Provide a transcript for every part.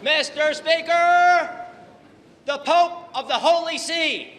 Mr. Speaker, the Pope of the Holy See.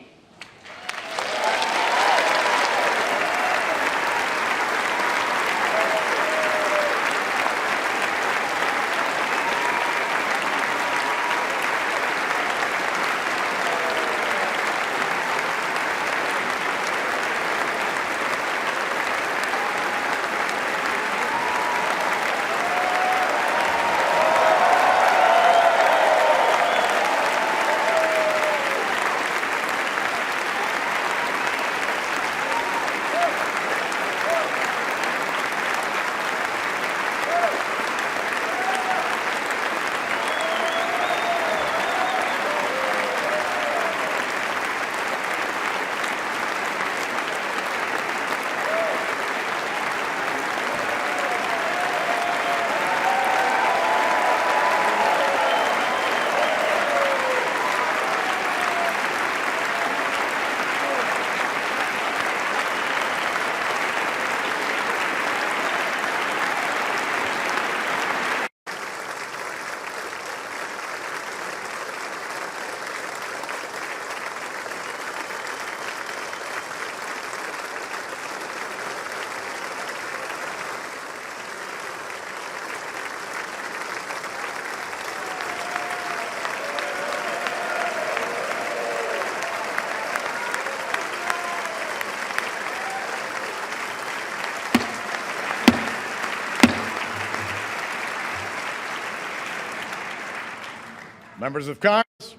Members of Congress,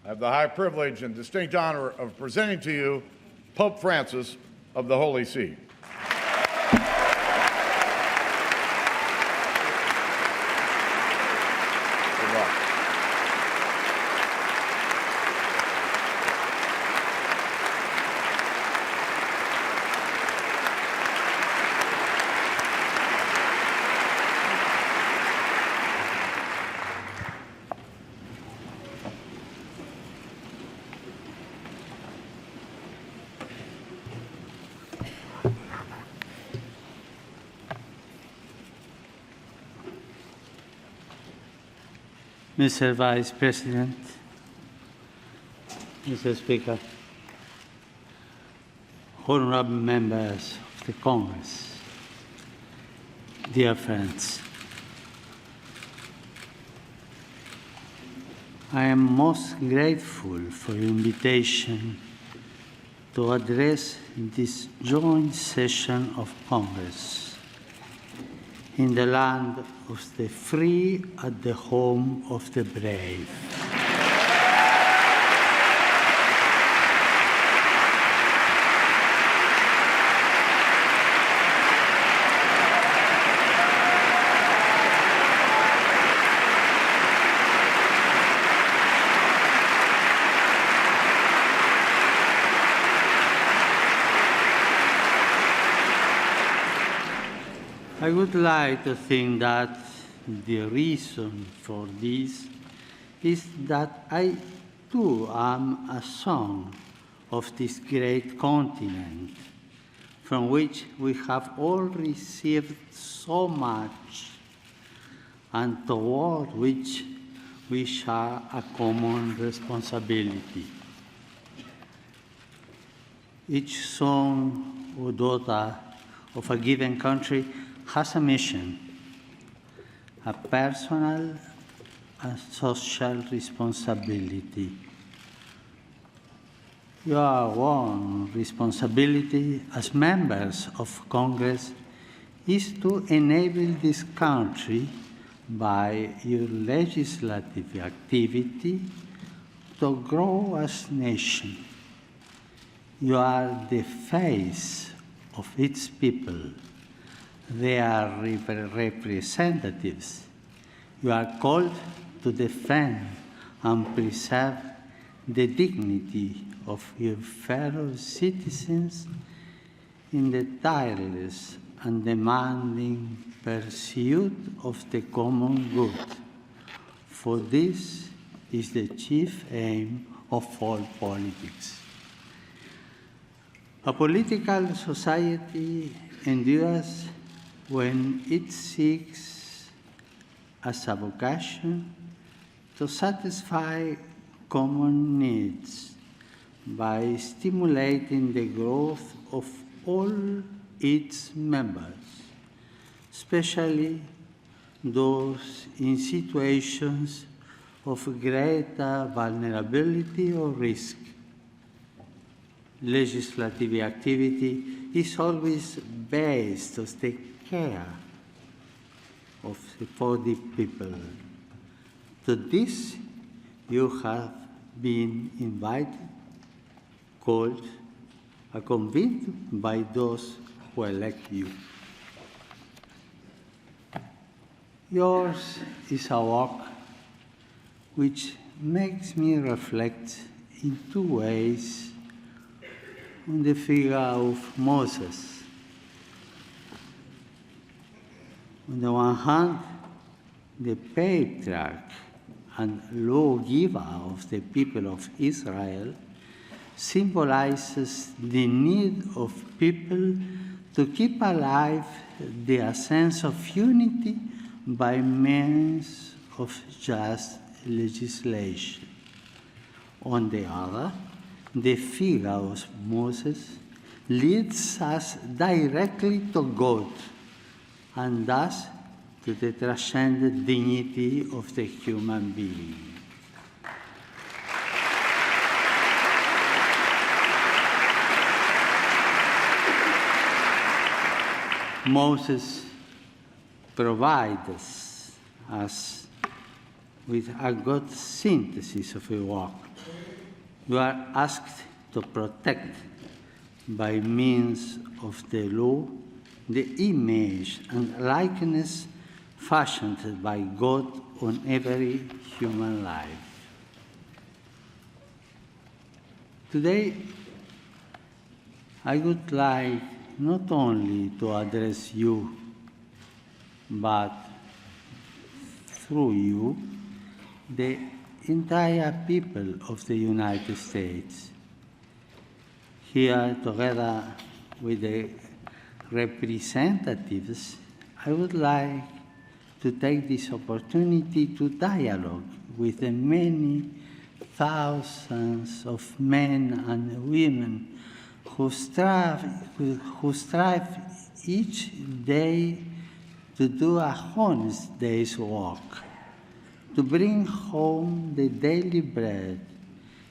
I have the high privilege and distinct honor of presenting to you Pope Francis of the Holy See. Good luck. Mr. Vice President, Mr. Speaker, honorable members of the Congress, dear friends, I am most grateful for your invitation to address this joint session of Congress in the land of the free at the home of the brave. I would like to think that the reason for this is that I too am a son of this great continent from which we have all received so much and toward which we share a common responsibility. Each son or daughter of a given country has a mission, a personal and social responsibility. Your own responsibility as members of Congress is to enable this country by your legislative activity to grow as a nation. You are the face of its people. They are representatives. You are called to defend and preserve the dignity of your fellow citizens in the tireless and demanding pursuit of the common good. For this is the chief aim of all politics. A political society endures when it seeks as a vocation to satisfy common needs by stimulating the growth of all its members, especially those in situations of greater vulnerability or risk. Legislative activity is always based on the care for the people. To this, you have been invited, called, and convened by those who elect you. Yours is a work which makes me reflect in two ways on the figure of Moses. On the one hand, the patriarch and lawgiver of the people of Israel symbolizes the need of people to keep alive their sense of unity by means of just legislation. On the other, the figure of Moses leads us directly to God and thus to the transcendent dignity of the human being. Moses provides us with a good synthesis of a work. You are asked to protect, by means of the law, the image and likeness fashioned by God on every human life. Today, I would like not only to address you, but through you, the entire people of the United States. Here, together with the representatives, I would like to take this opportunity to dialogue with the many thousands of men and women who strive each day to do a honest day's work, to bring home the daily bread,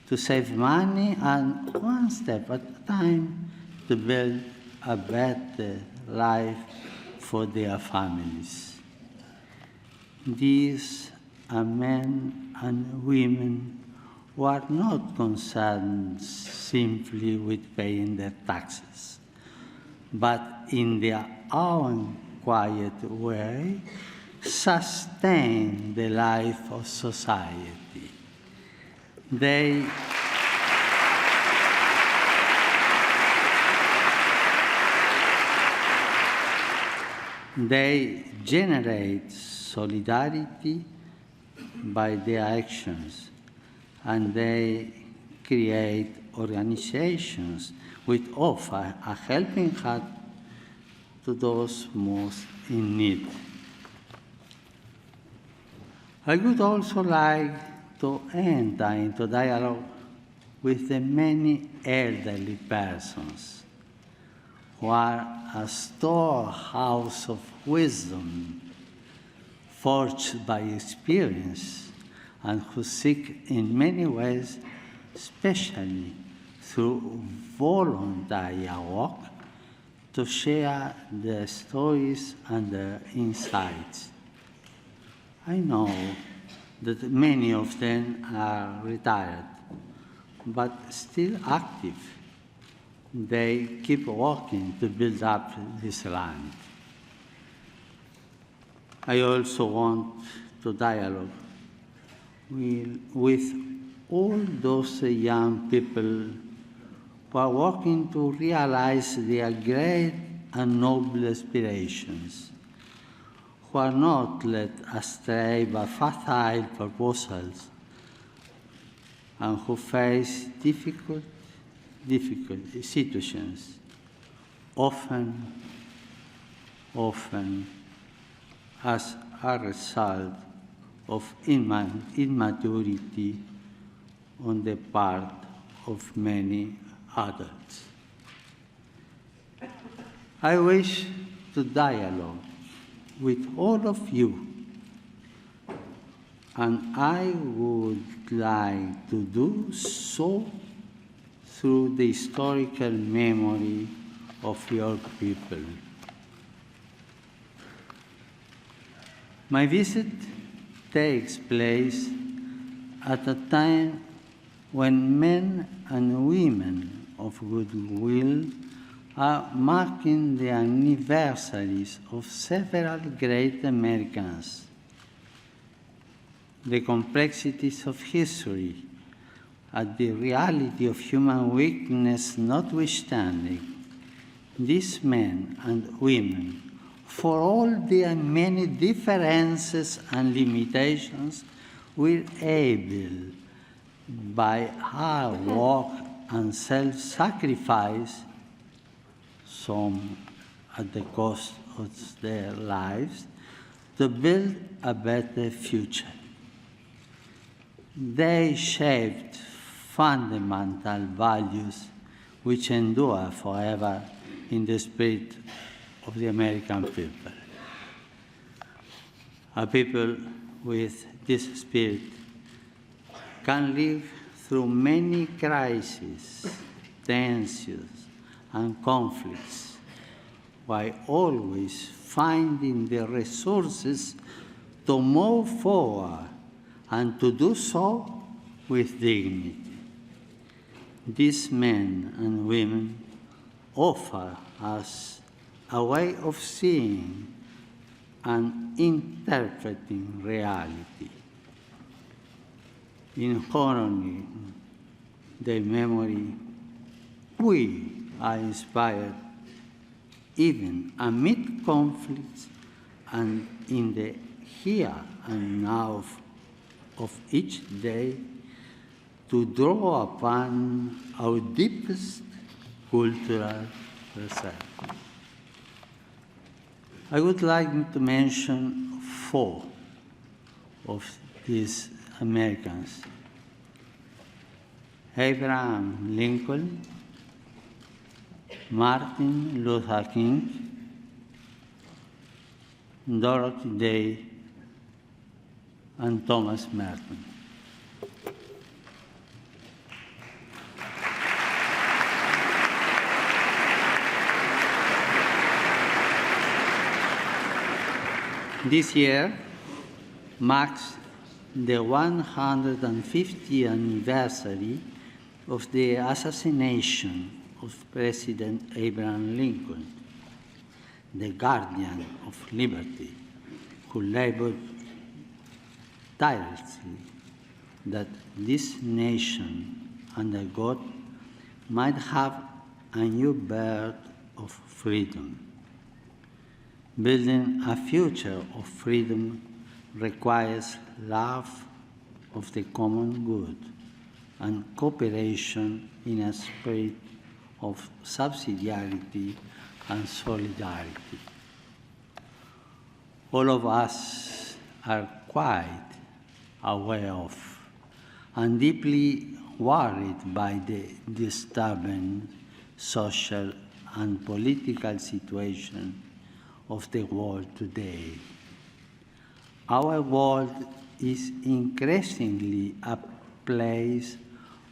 to save money, and one step at a time to build a better life for their families. These are men and women who are not concerned simply with paying their taxes, but in their own quiet way, sustain the life of society. They generate solidarity by their actions, and they create organizations which offer a helping hand to those most in need. I would also like to enter into dialogue with the many elderly persons who are a storehouse of wisdom forged by experience and who seek in many ways, especially through voluntary work, to share their stories and their insights. I know that many of them are retired, but still active. They keep working to build up this land. I also want to dialogue with all those young people who are working to realize their great and noble aspirations, who are not led astray by facile proposals, and who face difficult situations, often as a result of immaturity on the part of many adults. I wish to dialogue with all of you, and I would like to do so through the historical memory of your people. My visit takes place at a time when men and women of goodwill are marking the anniversaries of several great Americans. The complexities of history and the reality of human weakness notwithstanding, these men and women, for all their many differences and limitations, were able, by hard work and self-sacrifice, some at the cost of their lives, to build a better future. They shaped fundamental values which endure forever in the spirit of the American people. A people with this spirit can live through many crises, tensions, and conflicts, while always finding the resources to move forward and to do so with dignity. These men and women offer us a way of seeing and interpreting reality. In honoring their memory, we are inspired even amid conflicts and in the here and now of each day to draw upon our deepest cultural reserve. I would like to mention 4 of these Americans: Abraham Lincoln, Martin Luther King, Dorothy Day, and Thomas Merton. This year marks the 150th anniversary of the assassination of President Abraham Lincoln, the guardian of liberty, who labored tirelessly that this nation under God might have a new birth of freedom. Building a future of freedom requires love of the common good and cooperation in a spirit of subsidiarity and solidarity. All of us are quite aware of and deeply worried by the disturbing social and political situation of the world today. Our world is increasingly a place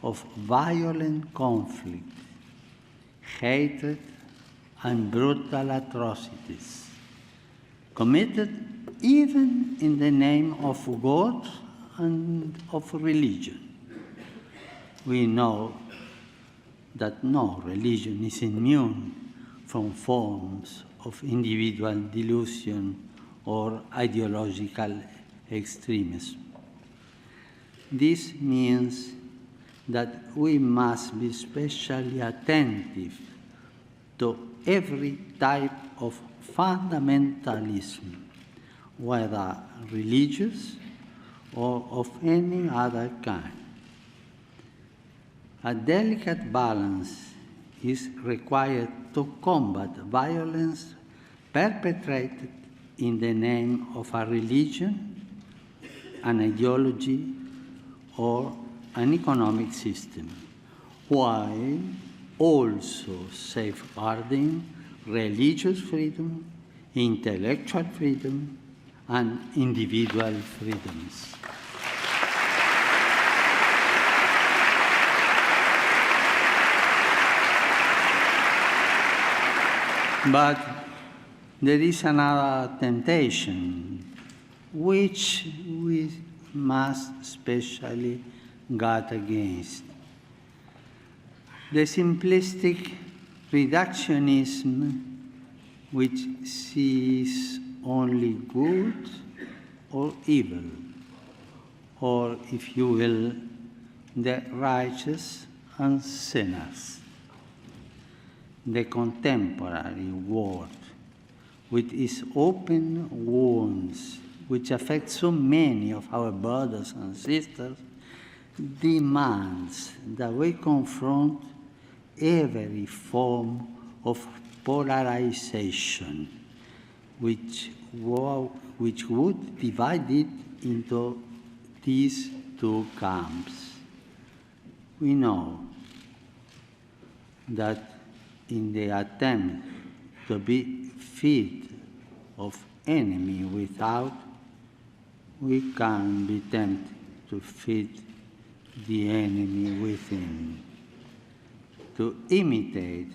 of violent conflict, hatred, and brutal atrocities, committed even in the name of God and of religion. We know that no religion is immune from forms of individual delusion or ideological extremism. This means that we must be especially attentive to every type of fundamentalism, whether religious or of any other kind. A delicate balance is required to combat violence perpetrated in the name of a religion an ideology or an economic system, while also safeguarding religious freedom, intellectual freedom, and individual freedoms. But there is another temptation which we must especially guard against. The simplistic reductionism which sees only good or evil, or, if you will, the righteous and sinners. The contemporary world, with its open wounds, which affect so many of our brothers and sisters, demands that we confront every form of polarization, which would divide it into these two camps. We know that in the attempt to be feed of enemy without, we can be tempted to feed the enemy within, to imitate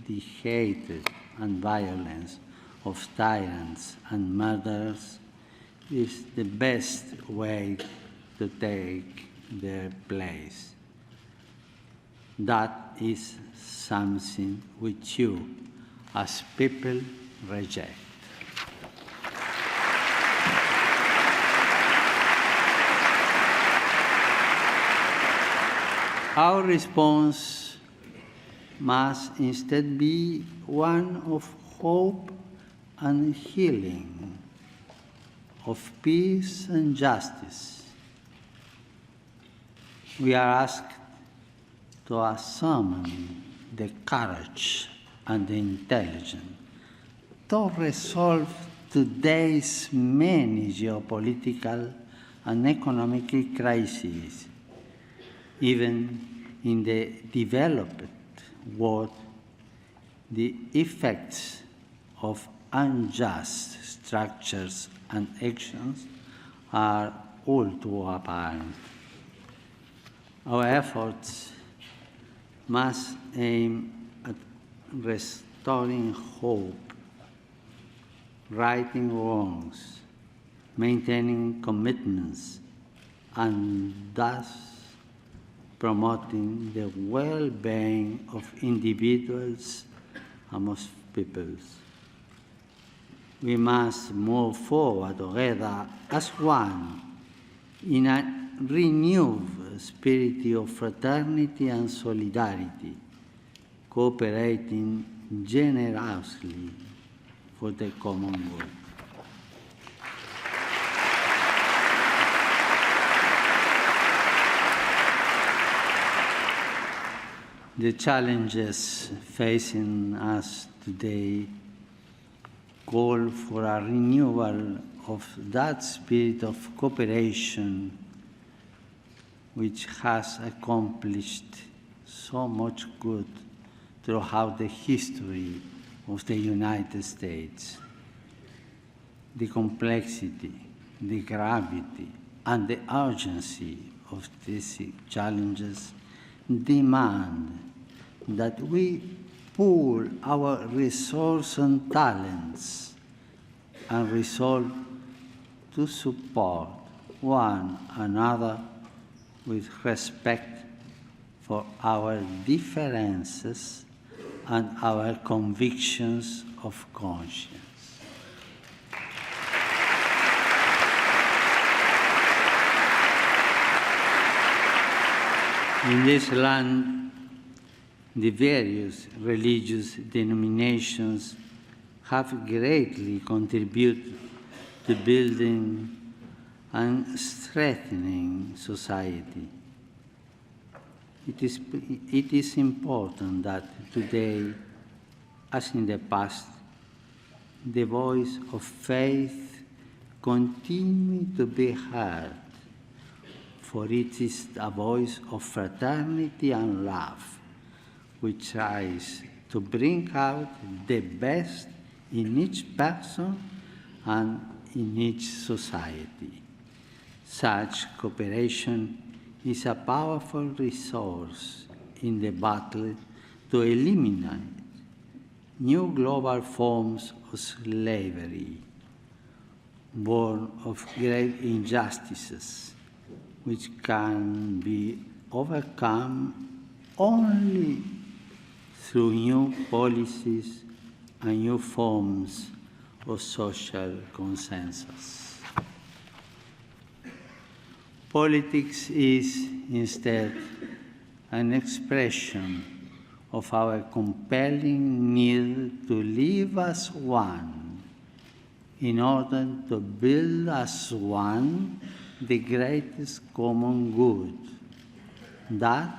the hatred and violence of tyrants and murderers is the best way to take their place. That is something which you, as people, reject. Our response must instead be one of hope and healing, of peace and justice. We are asked to summon the courage and the intelligence to resolve today's many geopolitical and economic crises. Even in the developed world, the effects of unjust structures and actions are all too apparent. Our efforts must aim at restoring hope, righting wrongs, maintaining commitments, and thus promoting the well-being of individuals and of peoples. We must move forward together as one in a renewed spirit of fraternity and solidarity, cooperating generously for the common good. The challenges facing us today call for a renewal of that spirit of cooperation which has accomplished so much good throughout the history of the United States. The complexity, the gravity, and the urgency of these challenges demand that we pool our resources and talents and resolve to support one another with respect for our differences and our convictions of conscience. In this land, the various religious denominations have greatly contributed to building and strengthening society. It is important that today, as in the past, the voice of faith continue to be heard, for it is a voice of fraternity and love, which tries to bring out the best in each person and in each society. Such cooperation is a powerful resource in the battle to eliminate new global forms of slavery, born of great injustices, which can be overcome only through new policies and new forms of social consensus. Politics is instead an expression of our compelling need to live as one in order to build as one the greatest common good, that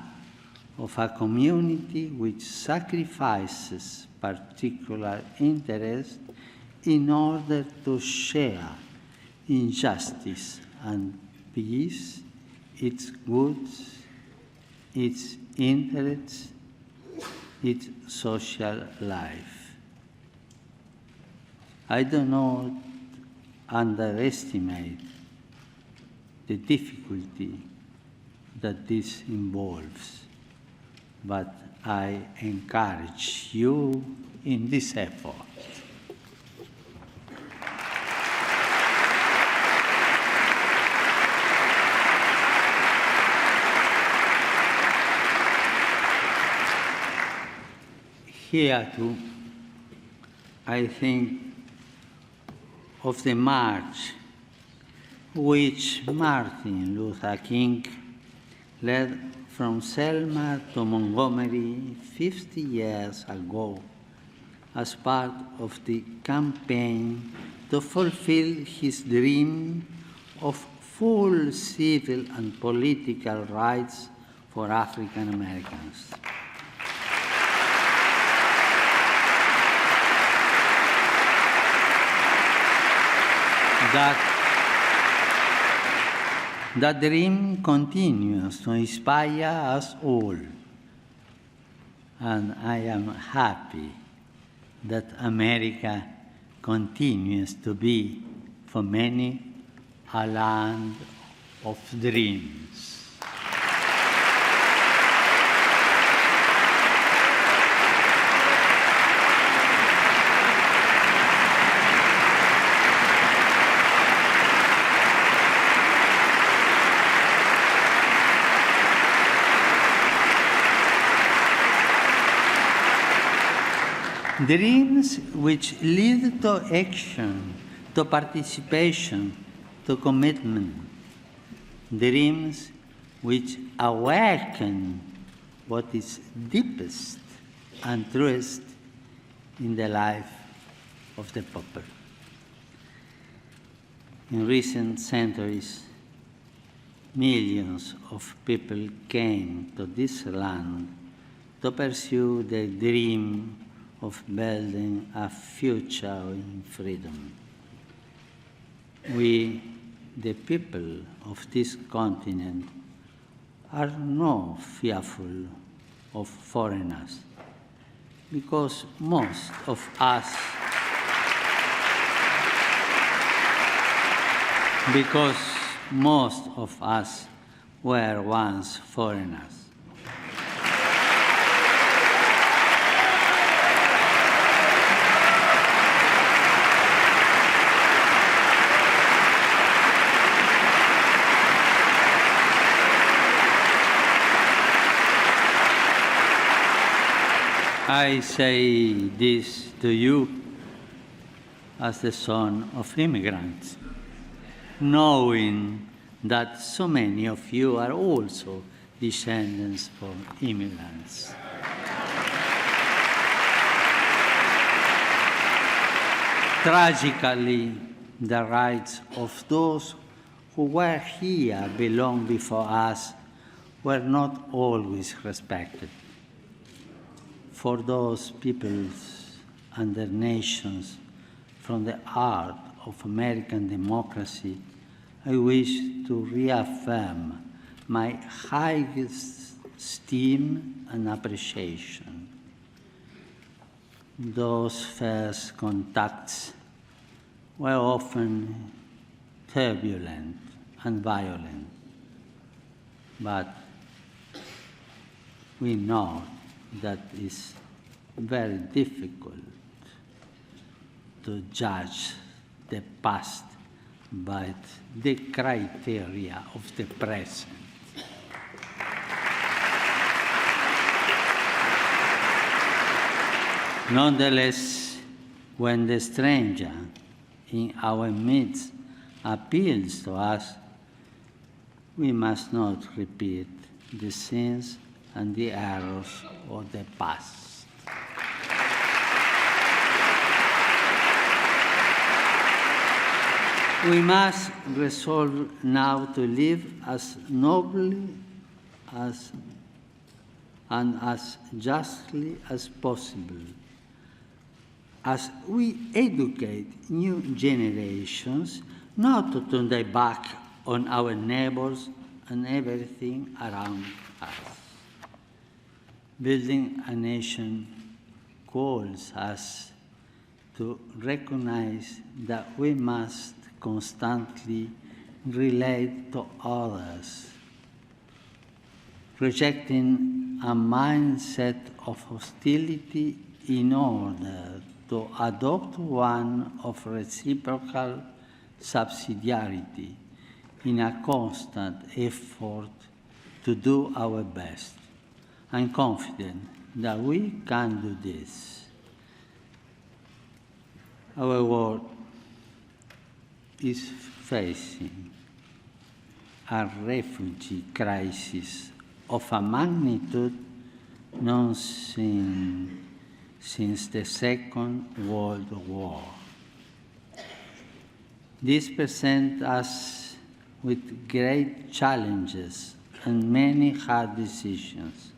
of a community which sacrifices particular interests in order to share injustice and peace, its goods, its interests, its social life. I do not underestimate the difficulty that this involves, but I encourage you in this effort. Here too, I think of the march which Martin Luther King led from Selma to Montgomery 50 years ago as part of the campaign to fulfill his dream of full civil and political rights for African Americans. That dream continues to inspire us all, and I am happy that America continues to be, for many, a land of dreams. Dreams which lead to action, to participation, to commitment. Dreams which awaken what is deepest and truest in the life of the people. In recent centuries, millions of people came to this land to pursue the dream of building a future in freedom. We, the people of this continent, are not fearful of foreigners, because most of us were once foreigners. I say this to you as the son of immigrants, knowing that so many of you are also descendants from immigrants. Tragically, the rights of those who were here long before us were not always respected. For those peoples and their nations, from the heart of American democracy, I wish to reaffirm my highest esteem and appreciation. Those first contacts were often turbulent and violent, but we know that it's very difficult to judge the past by the criteria of the present. Nonetheless, when the stranger in our midst appeals to us, we must not repeat the sins and the errors of the past. We must resolve now to live as nobly and as justly as possible, as we educate new generations not to turn their back on our neighbors and everything around us. Building a nation calls us to recognize that we must constantly relate to others, rejecting a mindset of hostility in order to adopt one of reciprocal subsidiarity in a constant effort to do our best. I'm confident that we can do this. Our world is facing a refugee crisis of a magnitude known since the Second World War. This presents us with great challenges and many hard decisions.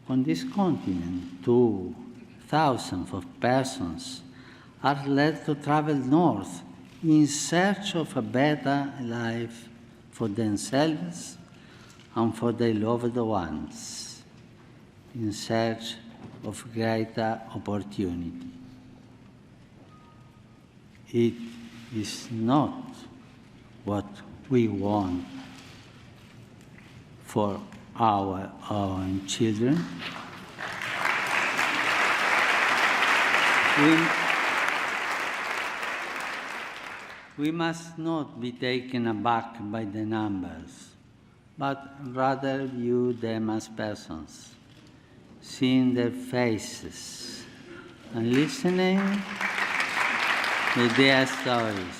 On this continent, too, thousands of persons are led to travel north in search of a better life for themselves and for their loved ones, in search of greater opportunity. It is not what we want for our own children. We must not be taken aback by the numbers, but rather view them as persons, seeing their faces and listening to their stories,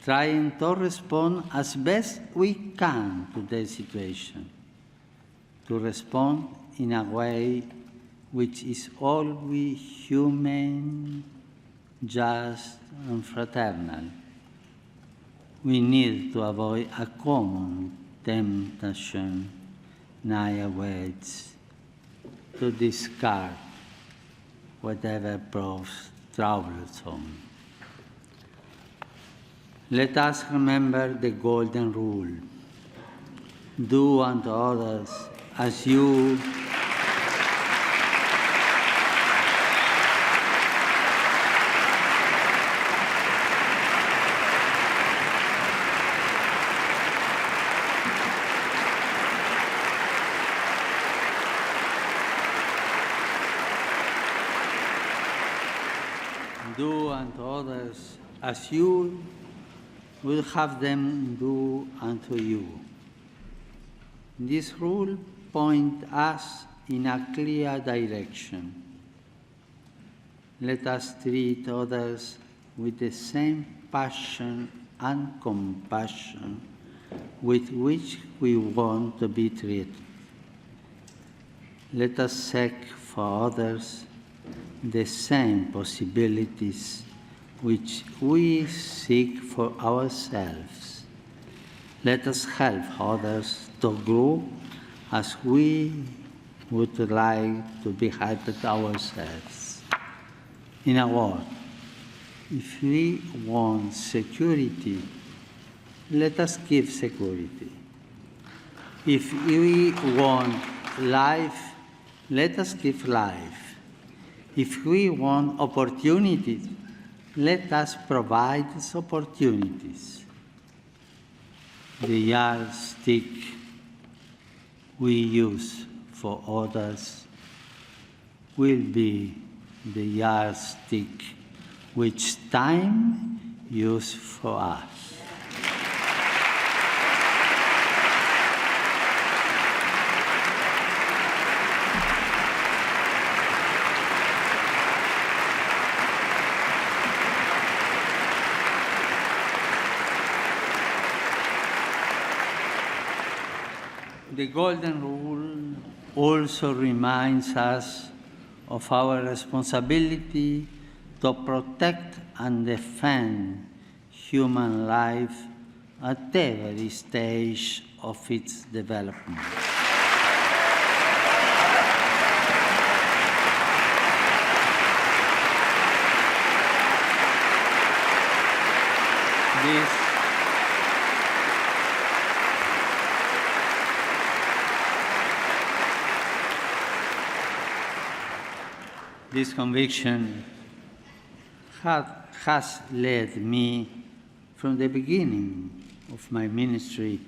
trying to respond as best we can to their situation, to respond in a way which is always humane, just, and fraternal. We need to avoid a common temptation nowadays to discard whatever proves troublesome. Let us remember the golden rule: do unto others as you do unto others as you will have them do unto you. This rule points us in a clear direction. Let us treat others with the same passion and compassion with which we want to be treated. Let us seek for others the same possibilities which we seek for ourselves. Let us help others to grow as we would like to be helped ourselves. In a word, If we want security, let us give security. If we want life, let us give life. If we want opportunities, let us provide these opportunities. The yardstick we use for others will be the yardstick which time uses for us. The Golden Rule also reminds us of our responsibility to protect and defend human life at every stage of its development. This conviction has led me from the beginning of my ministry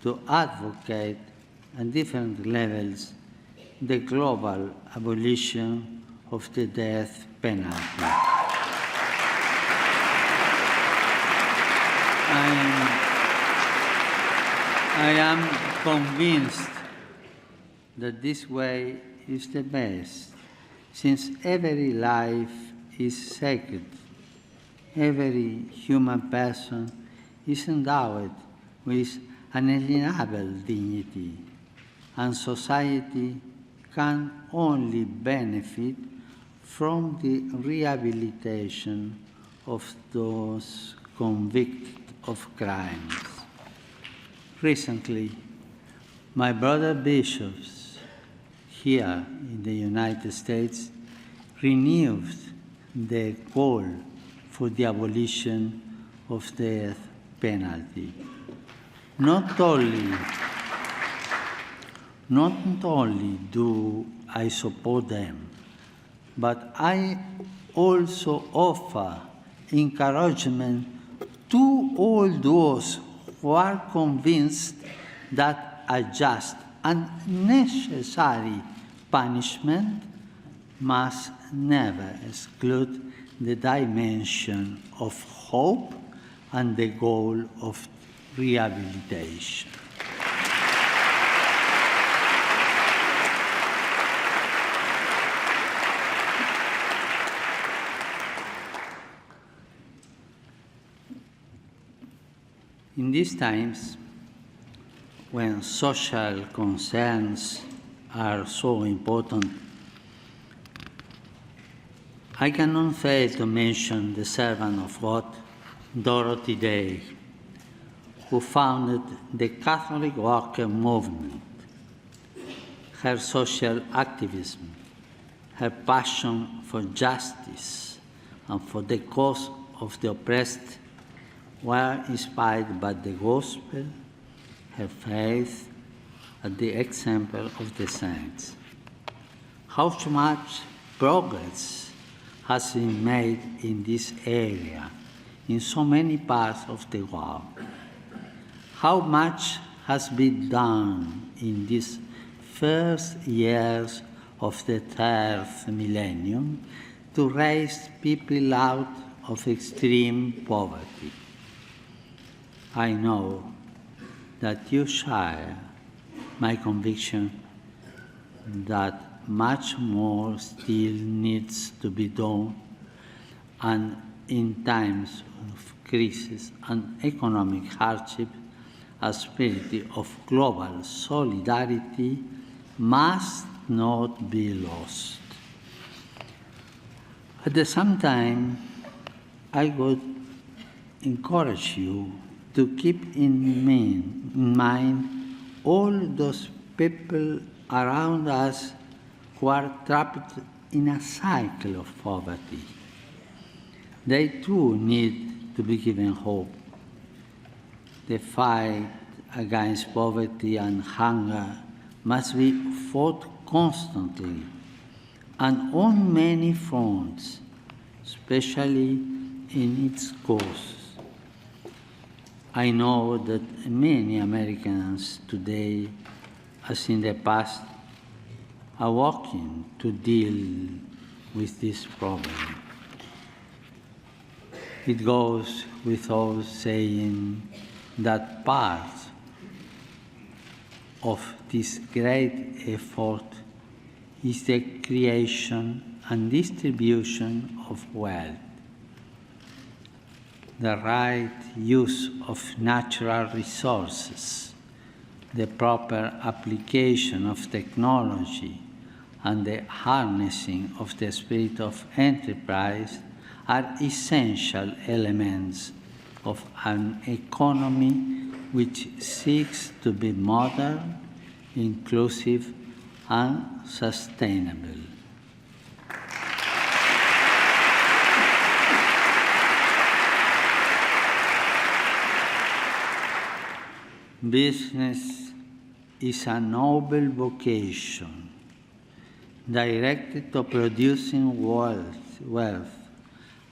to advocate at different levels the global abolition of the death penalty. I am convinced that this way is the best, since every life is sacred. Every human person is endowed with unalienable dignity, and society can only benefit from the rehabilitation of those convicted of crimes. Recently, my brother bishops here in the United States renewed the call for the abolition of the death penalty. Not only do I support them, but I also offer encouragement to all those who are convinced that a just and necessary punishment must never exclude the dimension of hope and the goal of rehabilitation. In these times, when social concerns are so important, I cannot fail to mention the servant of God, Dorothy Day, who founded the Catholic Worker Movement. Her social activism, her passion for justice and for the cause of the oppressed were inspired by the gospel, her faith, and the example of the saints. How much progress has been made in this area in so many parts of the world? How much has been done in these first years of the third millennium to raise people out of extreme poverty? I know that you share my conviction that much more still needs to be done, and in times of crisis and economic hardship, a spirit of global solidarity must not be lost. At the same time, I would encourage you to keep in mind all those people around us who are trapped in a cycle of poverty. They too need to be given hope. The fight against poverty and hunger must be fought constantly and on many fronts, especially in its causes. I know that many Americans today, as in the past, are working to deal with this problem. It goes without saying that part of this great effort is the creation and distribution of wealth. The right use of natural resources, the proper application of technology, and the harnessing of the spirit of enterprise are essential elements of an economy which seeks to be modern, inclusive, and sustainable. Business is a noble vocation directed to producing wealth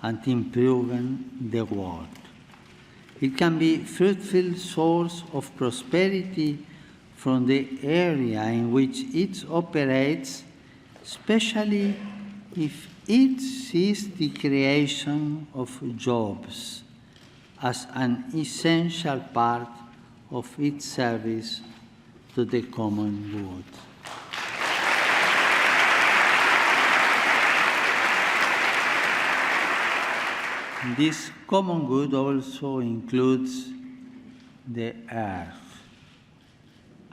and improving the world. It can be a fruitful source of prosperity from the area in which it operates, especially if it sees the creation of jobs as an essential part of its service to the common good. This common good also includes the earth,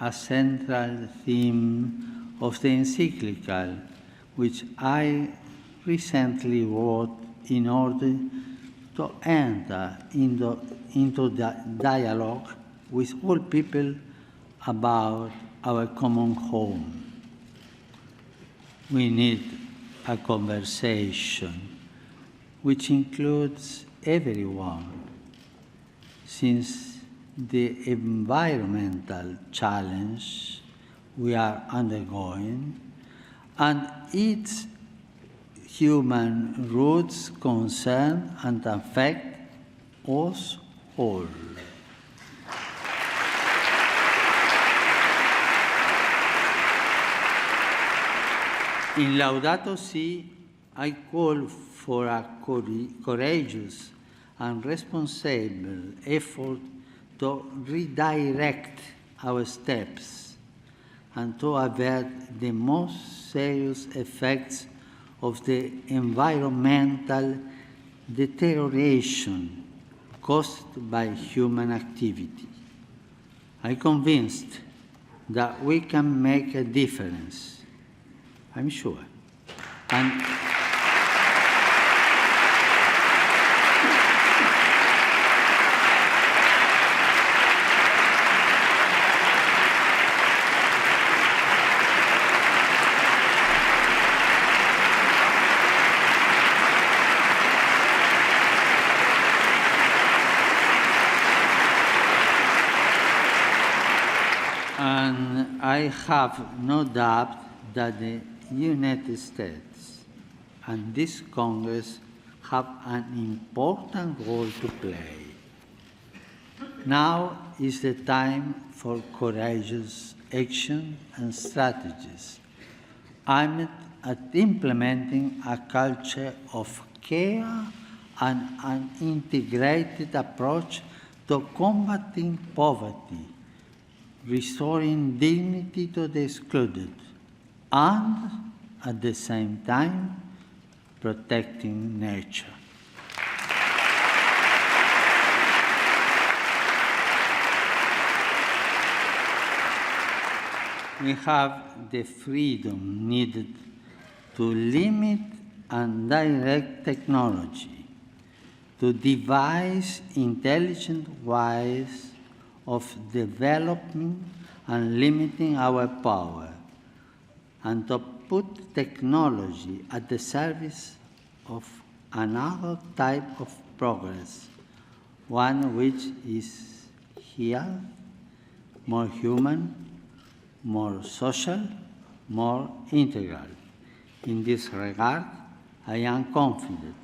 a central theme of the encyclical, which I recently wrote in order to enter into the dialogue with all people about our common home. We need a conversation which includes everyone, since the environmental challenge we are undergoing and its human roots concern and affect us all. In Laudato Si, I call for a courageous and responsible effort to redirect our steps and to avert the most serious effects of the environmental deterioration caused by human activity. I'm convinced that we can make a difference, I'm sure. And I have no doubt that the United States and this Congress have an important role to play. Now is the time for courageous action and strategies aimed at implementing a culture of care and an integrated approach to combating poverty, restoring dignity to the excluded, and at the same time, protecting nature. We have the freedom needed to limit and direct technology, to devise intelligent ways of developing and limiting our power, and to put technology at the service of another type of progress, one which is here, more human, more social, more integral. In this regard, I am confident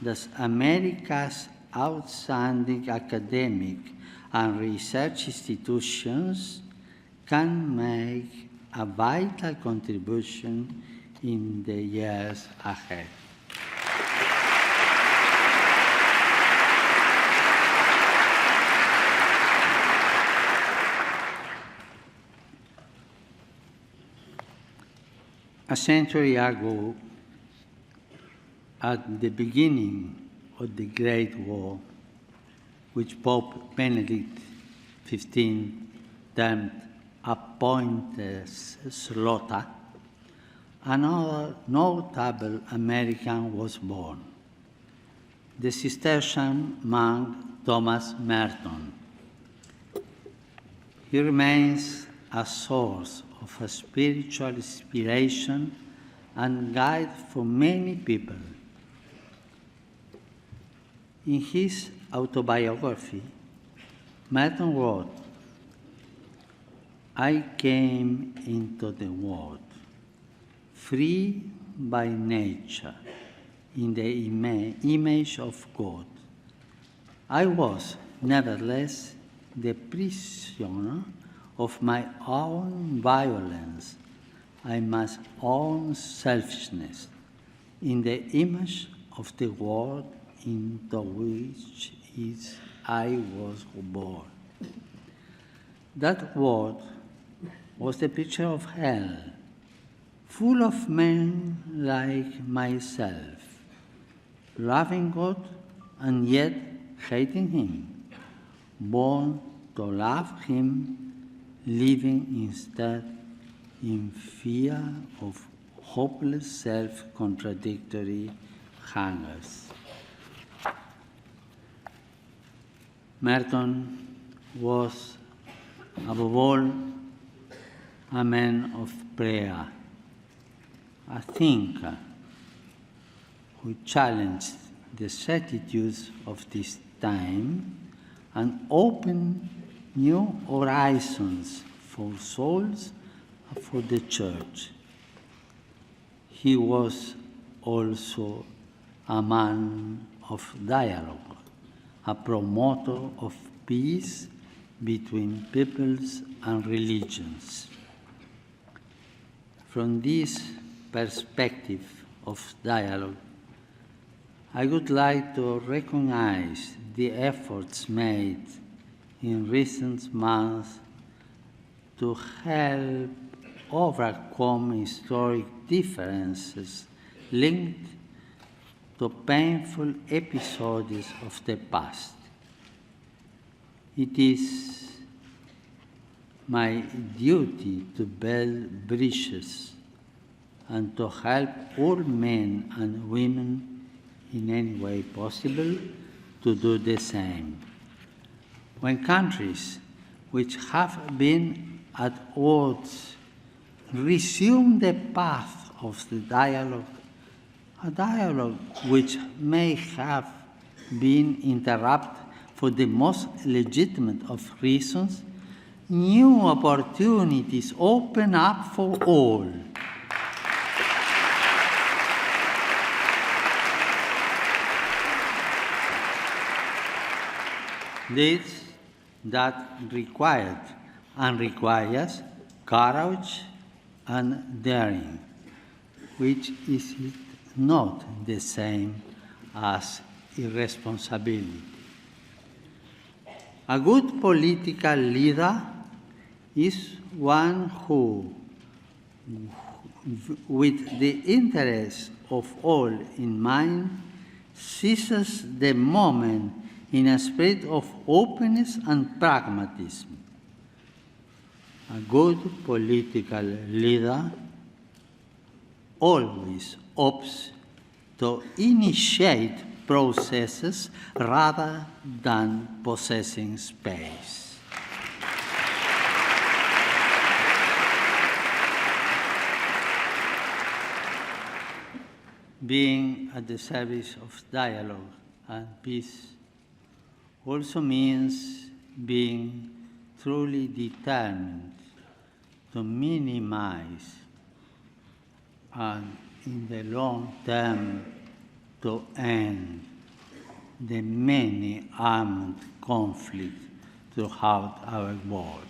that America's outstanding academic and research institutions can make a vital contribution in the years ahead. A century ago, at the beginning of the Great War, which Pope Benedict XV termed a pointless slaughter, another notable American was born, the Cistercian monk Thomas Merton. He remains a source of a spiritual inspiration and guide for many people. In his autobiography, Merton wrote, "I came into the world free by nature, in the image of God. I was, nevertheless, the prisoner of my own violence and my own selfishness, in the image of the world into which I was born. That world was the picture of hell, full of men like myself, loving God and yet hating Him, born to love Him, living instead in fear of hopeless self-contradictory hungers." Merton was, above all, a man of prayer, a thinker who challenged the certitudes of this time and opened new horizons for souls and for the Church. He was also a man of dialogue, a promoter of peace between peoples and religions. From this perspective of dialogue, I would like to recognize the efforts made in recent months to help overcome historic differences linked to painful episodes of the past. It is my duty to build bridges and to help all men and women in any way possible to do the same. When countries which have been at odds resume the path of the dialogue, a dialogue which may have been interrupted for the most legitimate of reasons, new opportunities open up for all. This that required and requires courage and daring, which is not the same as irresponsibility. A good political leader is one who, with the interests of all in mind, seizes the moment in a spirit of openness and pragmatism. A good political leader always opts to initiate processes rather than possessing space. being at the service of dialogue and peace also means being truly determined to minimize and in the long term to end the many armed conflicts throughout our world.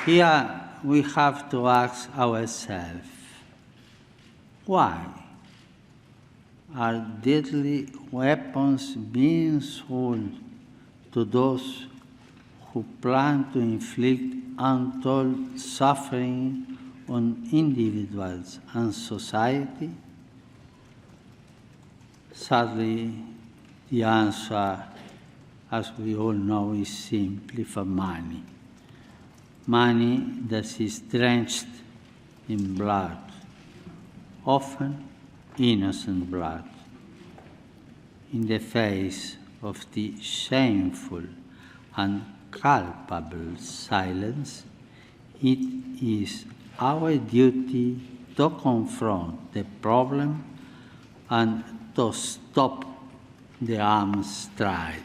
Here we have to ask ourselves, why are deadly weapons being sold to those who plan to inflict untold suffering on individuals and society? Sadly, the answer, as we all know, is simply for money. Money that is drenched in blood, often innocent blood. In the face of the shameful and culpable silence, it is our duty to confront the problem and to stop the arms trade.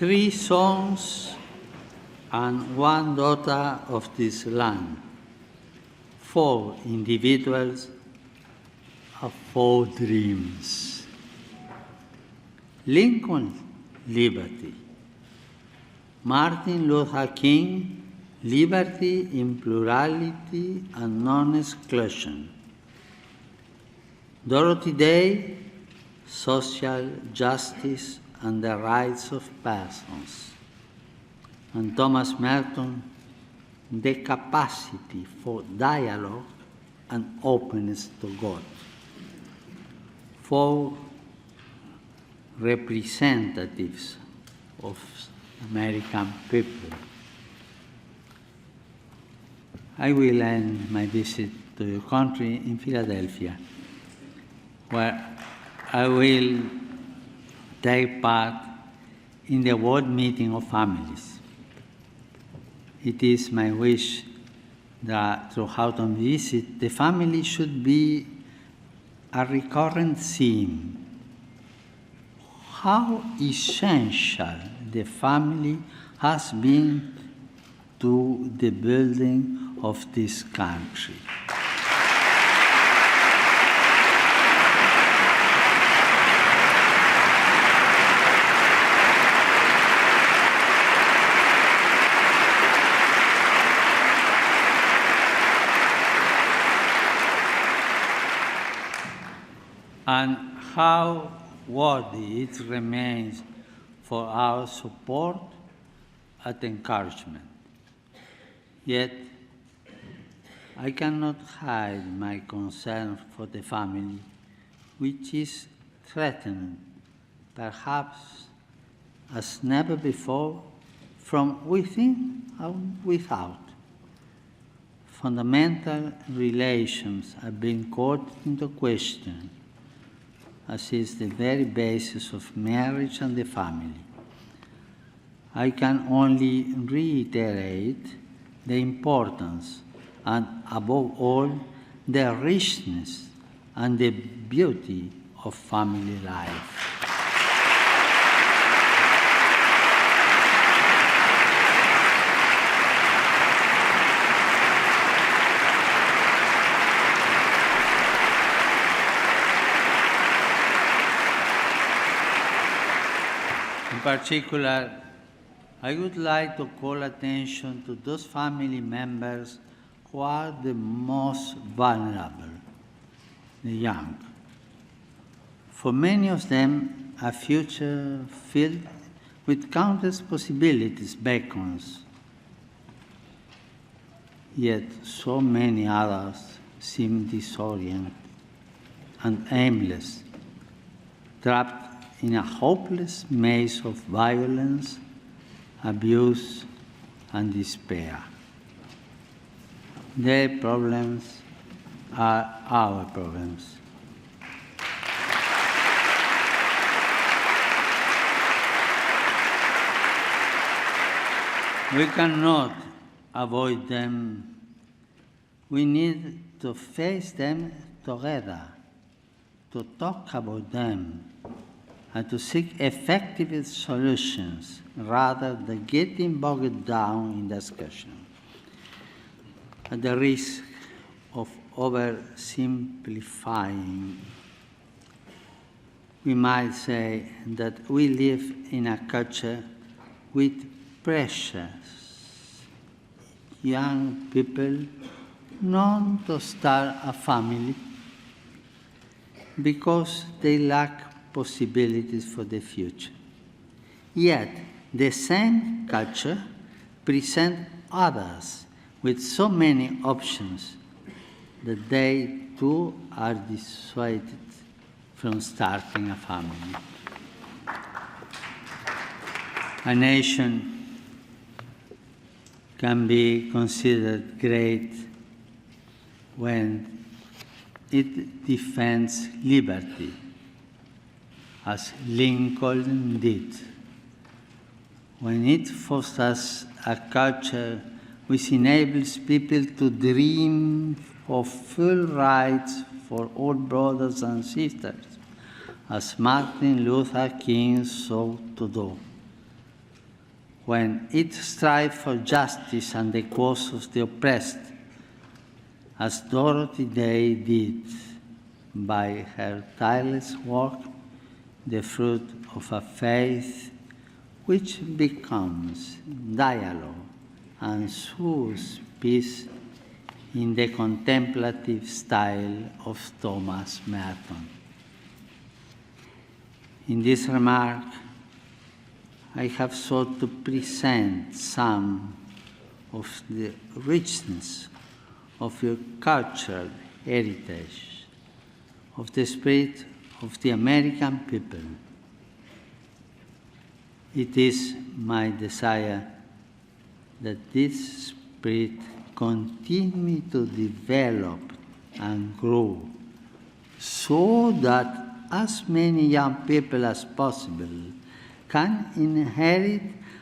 Three sons and one daughter of this land, 4 individuals of 4 dreams. Lincoln, liberty. Martin Luther King, liberty in plurality and non-exclusion. Dorothy Day, social justice and the rights of persons. And Thomas Merton, the capacity for dialogue and openness to God. 4 representatives of American people. I will end my visit to your country in Philadelphia, where I will take part in the World Meeting of Families. It is my wish that throughout my visit, the family should be a recurrent theme. How essential the family has been to the building of this country. And how worthy it remains for our support and encouragement. Yet, I cannot hide my concern for the family, which is threatened, perhaps as never before, from within and without. Fundamental relations are being called into question, as is the very basis of marriage and the family. I can only reiterate the importance and, above all, the richness and the beauty of family life. In particular, I would like to call attention to those family members who are the most vulnerable, the young. For many of them, a future filled with countless possibilities beckons. Yet so many others seem disoriented and aimless, trapped in a hopeless maze of violence abuse, and despair. Their problems are our problems. We cannot avoid them. We need to face them together, to talk about them, and to seek effective solutions rather than getting bogged down in discussion. At the risk of oversimplifying, we might say that we live in a culture with precious young people known to start a family because they lack possibilities for the future. Yet, the same culture presents others with so many options that they too are dissuaded from starting a family. A nation can be considered great when it defends liberty, as Lincoln did, when it fosters a culture which enables people to dream of full rights for all brothers and sisters, as Martin Luther King sought to do, when it strives for justice and the cause of the oppressed, as Dorothy Day did by her tireless work, the fruit of a faith which becomes dialogue and sows peace in the contemplative style of Thomas Merton. In this remark, I have sought to present some of the richness of your cultural heritage, of the spirit of the American people. It is my desire that this spirit continue to develop and grow so that as many young people as possible can inherit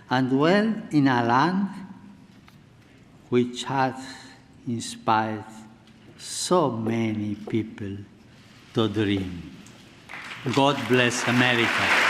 and dwell in a land which has inspired so many people to dream. God bless America.